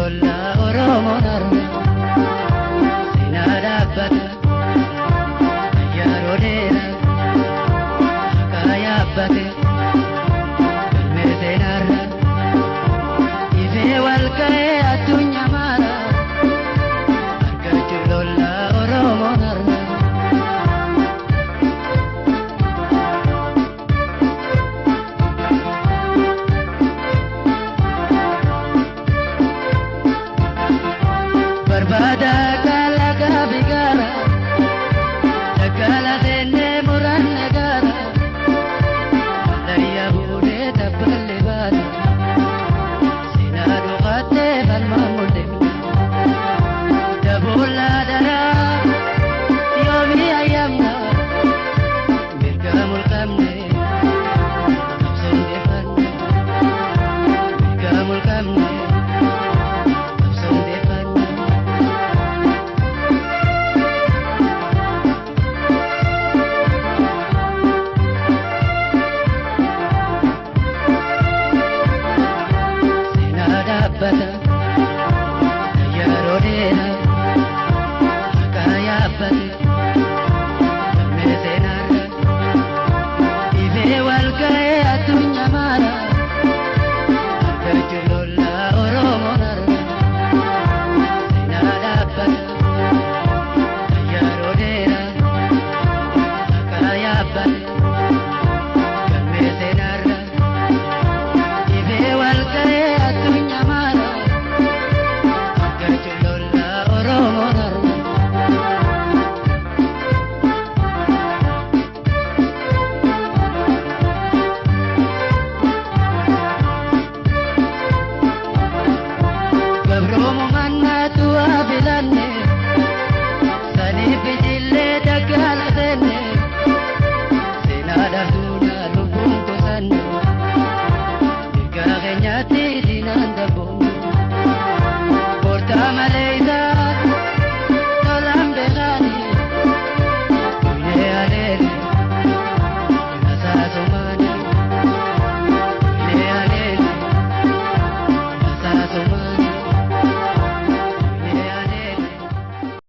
lola oromo narra sinada bata yarodera kaya bate merdenarra ife walkae adunya mara argaju lola oromo narra Barbada kala kabigara, takala dene muran negara, daya bude tapalle bada, sinadu kate balma mude, dabola dara, yomi ayamna, mirka mulkamne, nafsun defan, mirka mulkamne. Bata yarodera kaya bate merdenarra ife walkae adunya mara argaju lola oromo narra sinada bata yarodera kaya bate merdenarra ife walkae adunya mara Gabromo manna